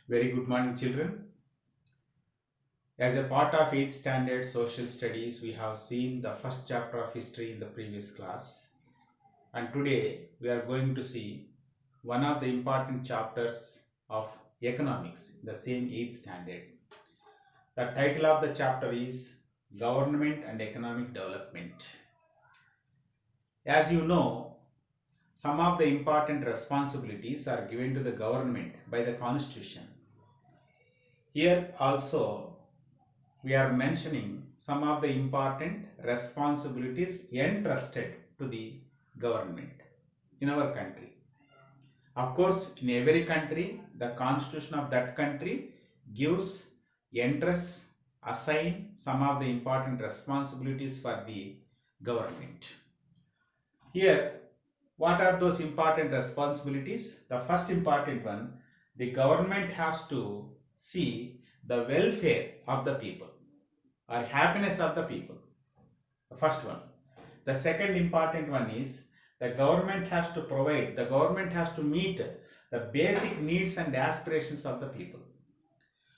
Very good morning, children. As a part of 8th standard social studies, we have seen the first chapter of history in the previous class. And today we are going to see one of the important chapters of economics, the same 8th standard. The title of the chapter is Government and Economic Development. As you know, some of the important responsibilities are given to the government by the Constitution. Here also we are mentioning some of the important responsibilities entrusted to the government in our country. Of course, in every country, the constitution of that country gives, entrusts, assign some of the important responsibilities for the government. Here, what are those important responsibilities? The first important one, the government has to see the welfare of the people or happiness of the people. The first one. The second important one is the government has to meet the basic needs and aspirations of the people.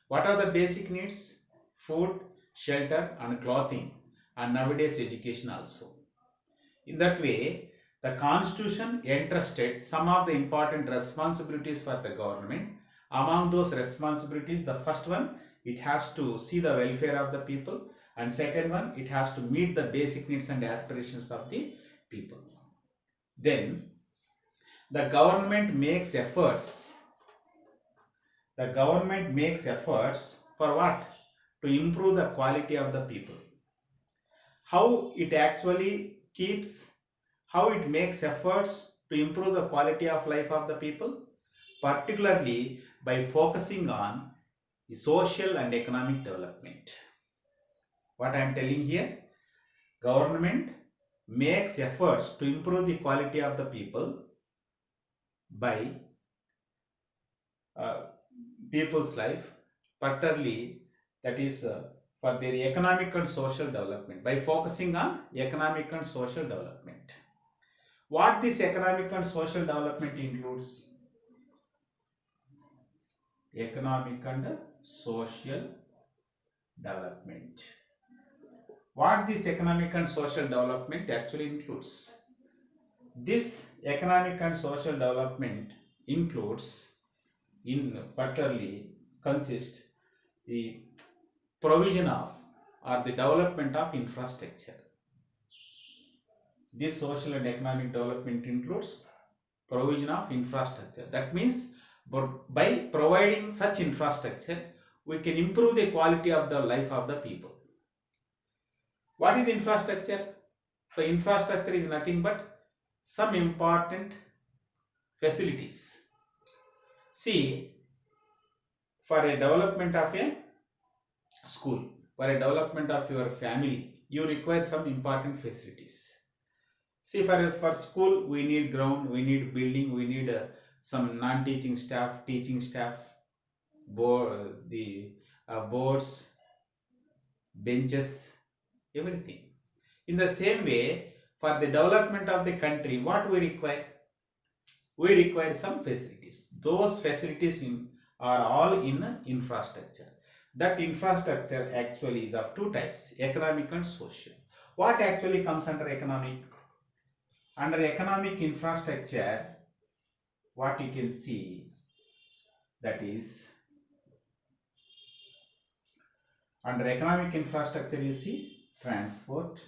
What are the basic needs? Food, shelter, and clothing, and nowadays education also. In that way, the constitution entrusted some of the important responsibilities for the government. Among those responsibilities, the first one, it has to see the welfare of the people, and second one, it has to meet the basic needs and aspirations of the people. Then the government makes efforts. The government makes efforts for what? To improve the quality of the people. How it actually keeps, how it makes efforts to improve the quality of life of the people, particularly by focusing on the social and economic development. What I am telling here, government makes efforts to improve the quality of the people by uh, people's life, particularly that is for their economic and social development, by focusing on economic and social development. What this economic and social development includes? Economic and social development. What this economic and social development actually includes? This economic and social development includes, in particularly consists the provision of or the development of infrastructure. This social and economic development includes provision of infrastructure. That means by providing such infrastructure, we can improve the quality of the life of the people. What is infrastructure? So infrastructure is nothing but some important facilities. See, for a development of a school, for a development of your family, you require some important facilities. See, for school, we need ground, we need building, we need some non-teaching staff, teaching staff, the boards, benches, everything. In the same way, for the development of the country, what we require? We require some facilities. Those facilities are all in infrastructure. That infrastructure actually is of two types, economic and social. What actually comes under economic? Under economic infrastructure, what you can see, that is, under economic infrastructure you see transport,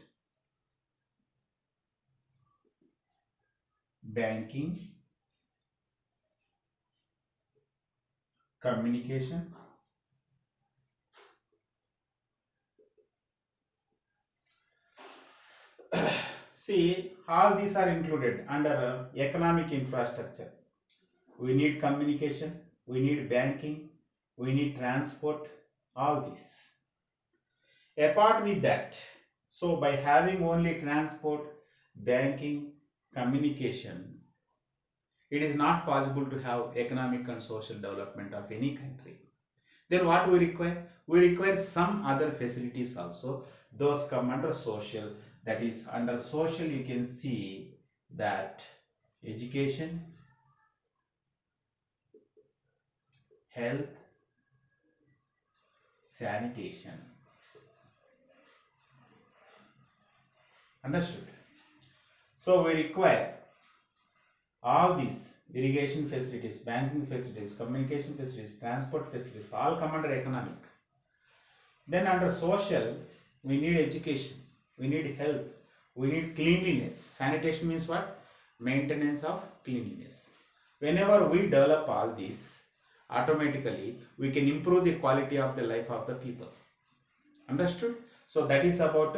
banking, communication, see, all these are included under economic infrastructure. We need communication, we need banking, we need transport, all this. Apart with that, so by having only transport, banking, communication, it is not possible to have economic and social development of any country. Then what we require? We require some other facilities also. Those come under social. That is, under social you can see that education, health, sanitation. Understood? So we require all these irrigation facilities, banking facilities, communication facilities, transport facilities, all come under economic. Then under social, we need education, we need health, we need cleanliness. Sanitation means what? Maintenance of cleanliness. Whenever we develop all these, automatically we can improve the quality of the life of the people. Understood? So that is about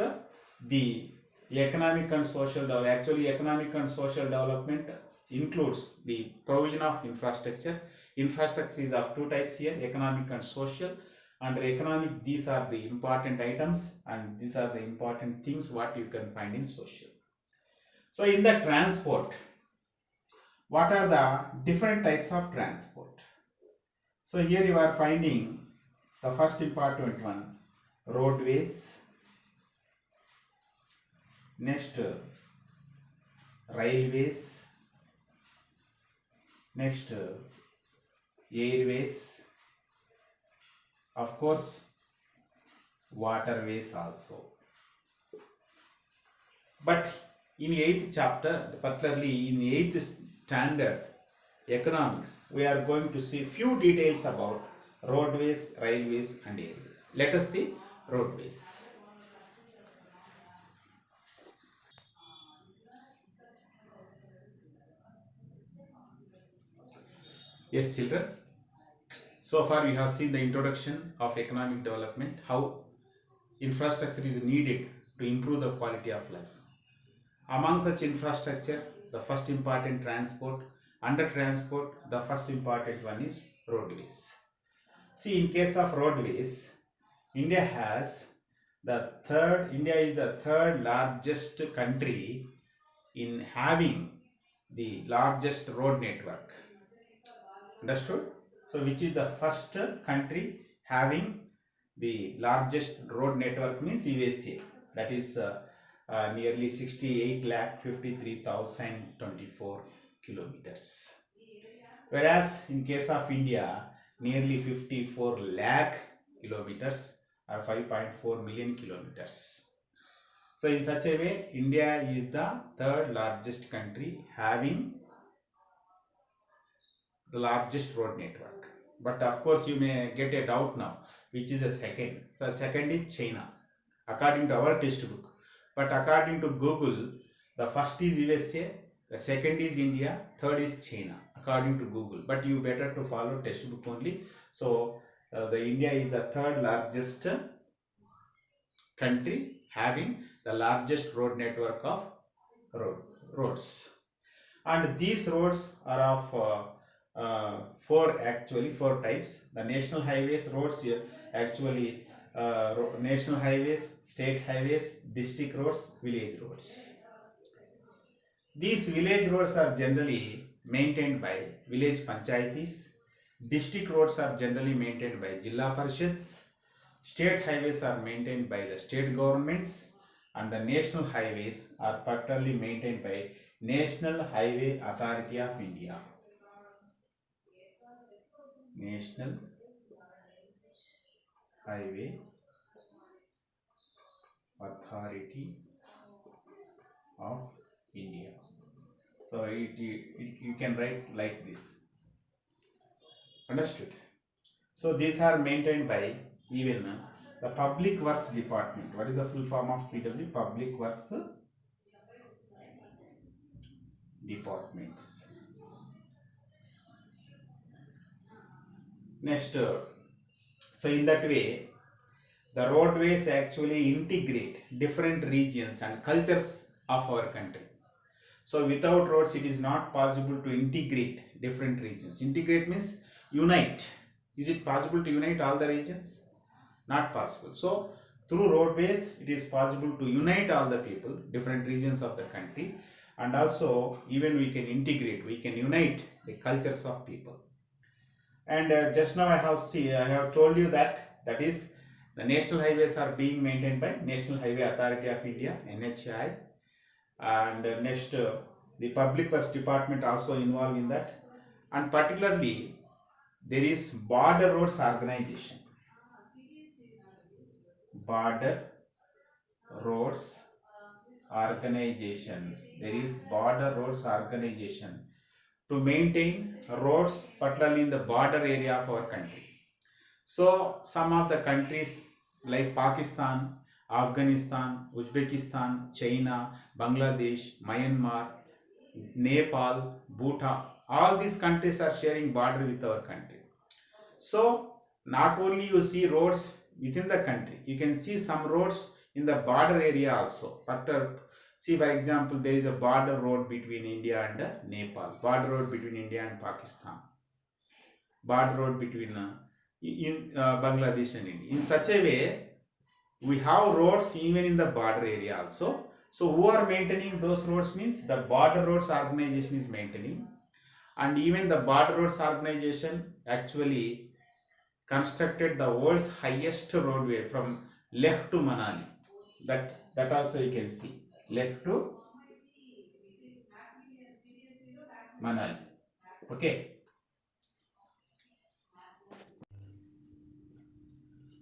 the economic and social development. Actually, economic and social development includes the provision of infrastructure. Infrastructure is of two types here, economic and social. Under economic, these are the important items and these are the important things what you can find in social. So in the transport, what are the different types of transport? So here you are finding the first important one, roadways, next railways, next airways, of course waterways also. But in 8th chapter, particularly in 8th standard economics, we are going to see few details about roadways, railways and airways. Let us see roadways. Yes, children. So far we have seen the introduction of economic development, how infrastructure is needed to improve the quality of life. Among such infrastructure, the first important transport. Under transport, the first important one is roadways. See, in case of roadways, India is the third largest country in having the largest road network. Understood? So which is the first country having the largest road network means USA. That is nearly 68,53,024 kilometers. Whereas in case of India, nearly 54 lakh kilometers or 5.4 million kilometers. So in such a way, India is the third largest country having the largest road network. But of course, you may get a doubt now, which is a second. So second is China, according to our textbook. But according to Google, the first is USA, the second is India, third is China, according to Google. But you better to follow textbook only. So the India is the third largest country having the largest road network of roads. And these roads are of four types. The national highways roads here actually national highways, state highways, district roads, village roads. These village roads are generally maintained by village panchayatis. District roads are generally maintained by Jilla Parishads. State highways are maintained by the state governments, and the national highways are particularly maintained by National Highway Authority of India. National Highway Authority of India. So you can write like this. Understood? So these are maintained by even the Public Works Department. What is the full form of PW? Public Works Departments. Next, so in that way, the roadways actually integrate different regions and cultures of our country. So without roads, it is not possible to integrate different regions. Integrate means unite. Is it possible to unite all the regions? Not possible. So through roadways, it is possible to unite all the people, different regions of the country, and also even we can integrate, we can unite the cultures of people. And just now I have told you that is the national highways are being maintained by National Highway Authority of India, NHAI, and next the Public Works Department also involved in that, and particularly there is Border Roads Organization. border roads organization. There is border roads organization to maintain roads particularly in the border area of our country. So some of the countries like Pakistan, Afghanistan, Uzbekistan, China, Bangladesh, Myanmar, Nepal, Bhutan, all these countries are sharing border with our country. So not only you see roads within the country, you can see some roads in the border area also. But see, for example, there is a border road between India and Nepal, border road between India and Pakistan, border road between Bangladesh and India. In such a way, we have roads even in the border area also. So who are maintaining those roads means the border roads organization is maintaining, and even the border roads organization actually constructed the world's highest roadway from Leh to Manali. That also you can see, Leh to Manali. Okay.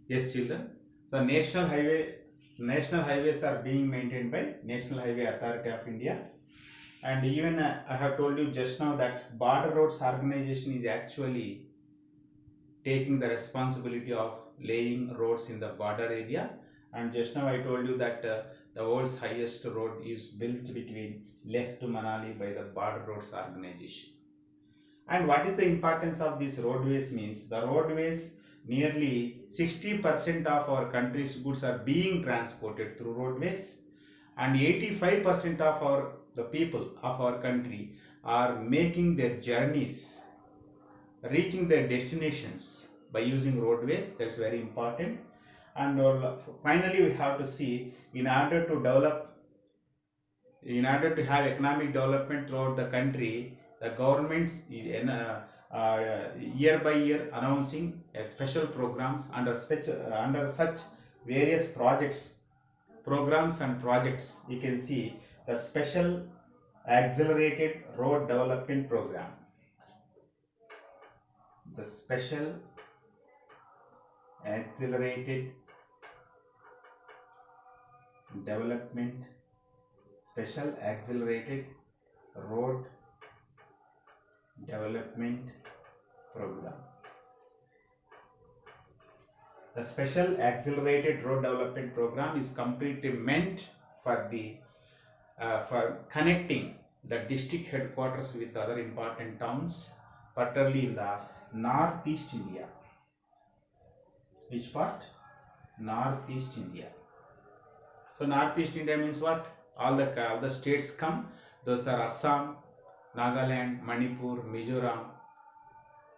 Yes, children. So national highways are being maintained by National Highway Authority of India. And even I have told you just now that border roads organization is actually taking the responsibility of laying roads in the border area. And just now I told you that the world's highest road is built between Leh to Manali by the border roads organization. And what is the importance of these roadways means the roadways, nearly 60% of our country's goods are being transported through roadways, and 85% of the people of our country are making their journeys, reaching their destinations by using roadways. That's very important. And finally we have to see, in order to have economic development throughout the country, the government year by year announcing special programs under such various programs and projects. You can see the special accelerated road development program, the special accelerated development special accelerated road development program. The special accelerated road development program is completely meant for connecting the district headquarters with other important towns, particularly in the Northeast India. Which part? Northeast India. So Northeast India means what? All the states come. Those are Assam, Nagaland, Manipur, Mizoram.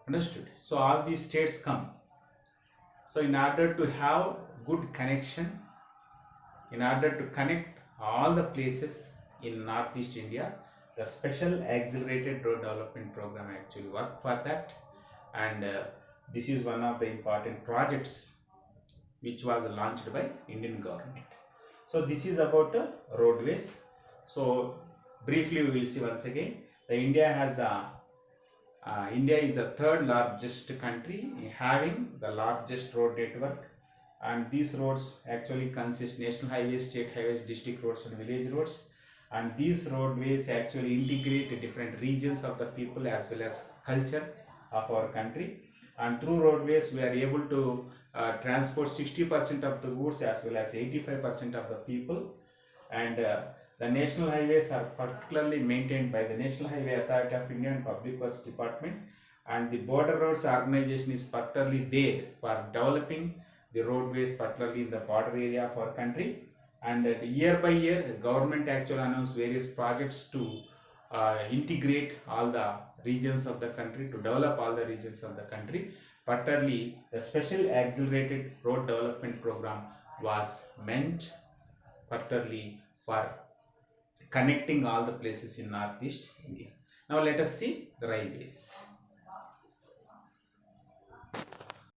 Understood? So all these states come. So in order to have good connection, in order to connect all the places in Northeast India, the special accelerated road development program actually work for that. And this is one of the important projects which was launched by Indian government. So this is about roadways. So briefly we will see once again. India is the third largest country having the largest road network, and these roads actually consist national highways, state highways, district roads and village roads. And these roadways actually integrate different regions of the people as well as culture of our country. And through roadways we are able to transport 60% of the goods as well as 85% of the people. And the national highways are particularly maintained by the National Highway Authority of India and Public Works Department, and the border roads organization is particularly there for developing the roadways, particularly in the border area of our country. And year by year, the government actually announced various projects to integrate all the regions of the country, to develop all the regions of the country. Particularly, the special accelerated road development program was meant particularly for connecting all the places in Northeast India. Now let us see the railways.